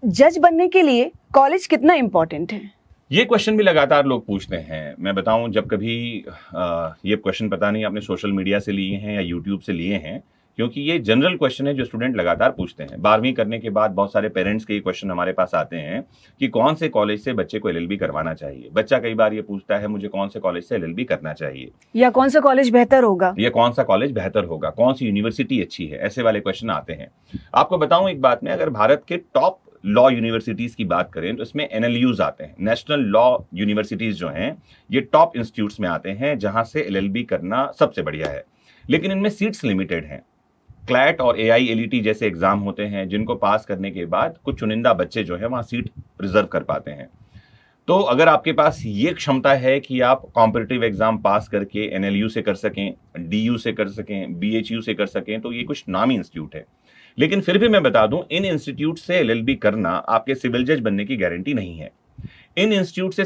जज बनने के लिए कॉलेज कितना इम्पोर्टेंट है? ये क्वेश्चन भी लगातार लोग पूछते हैं। मैं बताऊं, जब कभी ये क्वेश्चन पता नहीं आपने सोशल मीडिया से लिए हैं या यूट्यूब से लिए हैं, क्योंकि ये जनरल क्वेश्चन है जो स्टूडेंट लगातार पूछते हैं। 12वीं करने के बाद बहुत सारे पेरेंट्स के ये क्वेश्चन हमारे पास आते हैं कि कौन से कॉलेज से बच्चे को एलएलबी करवाना चाहिए। बच्चा कई बार ये पूछता है मुझे कौन से कॉलेज से एलएलबी करना चाहिए, या कौन सा कॉलेज बेहतर होगा, या कौन सा कॉलेज बेहतर होगा, कौन सी यूनिवर्सिटी अच्छी है, ऐसे वाले क्वेश्चन आते हैं। आपको बताऊं एक बात में, अगर भारत के टॉप लॉ यूनिवर्सिटीज की बात करें तो इसमें एनएलयूज आते हैं, नेशनल लॉ यूनिवर्सिटीज जो हैं ये टॉप इंस्टीट्यूट्स में आते हैं जहां से एलएलबी करना सबसे बढ़िया है। लेकिन इनमें सीट्स लिमिटेड हैं। क्लैट और एआईएलईटी जैसे एग्जाम होते हैं जिनको पास करने के बाद कुछ चुनिंदा बच्चे जो है वहां सीट रिजर्व कर पाते हैं। तो अगर आपके पास ये क्षमता है कि आप कॉम्पिटिटिव एग्जाम पास करके एनएलयू से कर सकें, डीयू से कर सकें, बीएचयू से कर सकें, तो ये कुछ नामी इंस्टीट्यूट है। लेकिन फिर भी मैं बता दूं, इन इंस्टीट्यूट से एलएलबी करना आपके सिविल जज बनने की गारंटी नहीं है। इन इंस्टीट्यूट से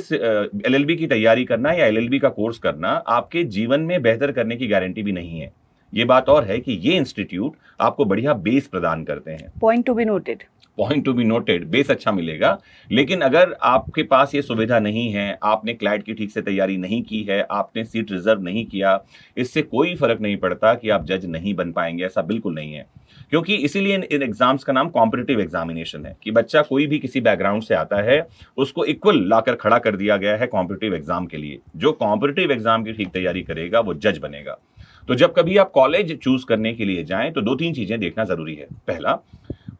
एलएलबी की तैयारी करना या एलएलबी का कोर्स करना आपके जीवन में बेहतर करने की गारंटी भी नहीं है। ये बात और है कि ये इंस्टीट्यूट आपको बढ़िया बेस प्रदान करते हैं। Point to be noted. Point to be noted, base अच्छा मिलेगा। लेकिन अगर आपके पास ये सुविधा नहीं है, आपने क्लैट की ठीक से तैयारी नहीं की है, आपने सीट रिजर्व नहीं किया, इससे कोई फर्क नहीं पड़ता कि आप जज नहीं बन पाएंगे। ऐसा बिल्कुल नहीं है, क्योंकि इसीलिए इन एग्जाम्स का नाम कॉम्पिटिटिव एग्जामिनेशन है कि बच्चा कोई भी किसी बैकग्राउंड से आता है उसको इक्वल लाकर खड़ा कर दिया गया है कॉम्पिटिटिव एग्जाम के लिए। जो कॉम्पिटिटिव एग्जाम की ठीक तैयारी करेगा वो जज बनेगा। तो जब कभी आप कॉलेज चूज करने के लिए जाएं तो 2-3 चीजें देखना जरूरी है। पहला,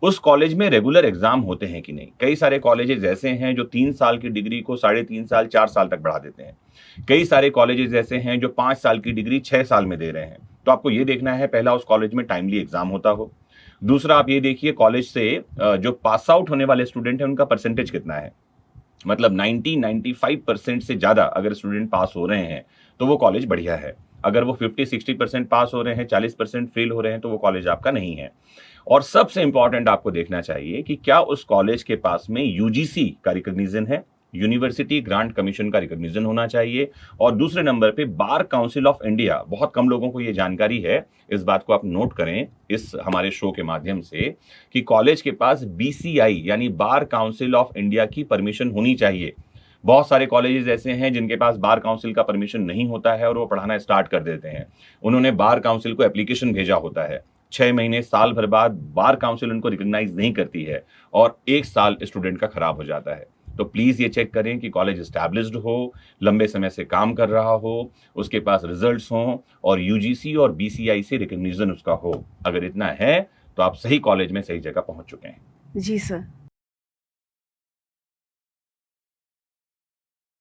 उस कॉलेज में रेगुलर एग्जाम होते हैं कि नहीं। कई सारे कॉलेजेस ऐसे हैं जो 3 साल की डिग्री को 3.5 साल 4 साल तक बढ़ा देते हैं। कई सारे कॉलेजेस ऐसे हैं जो 5 साल की डिग्री 6 साल में दे रहे हैं। तो आपको ये देखना है, पहला उस कॉलेज में टाइमली एग्जाम होता हो। दूसरा, आप ये देखिए कॉलेज से जो पास आउट होने वाले स्टूडेंट हैं उनका परसेंटेज कितना है। मतलब 90-95% से ज्यादा अगर स्टूडेंट पास हो रहे हैं तो वो कॉलेज बढ़िया है। अगर वो 50-60% पास हो रहे हैं, 40% फेल हो रहे हैं, तो वो कॉलेज आपका नहीं है। और सबसे इंपॉर्टेंट आपको देखना चाहिए कि क्या उस कॉलेज के पास में यूजीसी का रिकॉग्निशन है, यूनिवर्सिटी ग्रांट कमीशन का रिकॉग्निशन होना चाहिए। और दूसरे नंबर पे बार काउंसिल ऑफ इंडिया, बहुत कम लोगों को ये जानकारी है, इस बात को आप नोट करें इस हमारे शो के माध्यम से, कि कॉलेज के पास बीसीआई यानी बार काउंसिल ऑफ इंडिया की परमिशन होनी चाहिए। बहुत सारे कॉलेजेस ऐसे हैं जिनके पास बार काउंसिल का परमिशन नहीं होता है और वो पढ़ाना स्टार्ट कर देते हैं। उन्होंने बार काउंसिल को एप्लीकेशन भेजा होता है, 6 महीने साल भर बाद बार काउंसिल उनको रिकॉग्नाइज नहीं करती है और 1 साल स्टूडेंट का खराब हो जाता है। तो प्लीज ये चेक करें कि कॉलेज एस्टैब्लिश्ड हो, लंबे समय से काम कर रहा हो, उसके पास रिजल्ट्स हों और यूजीसी और बीसीआई से रिकॉग्निशन उसका हो। अगर इतना है तो आप सही कॉलेज में सही जगह पहुंच चुके हैं। जी सर।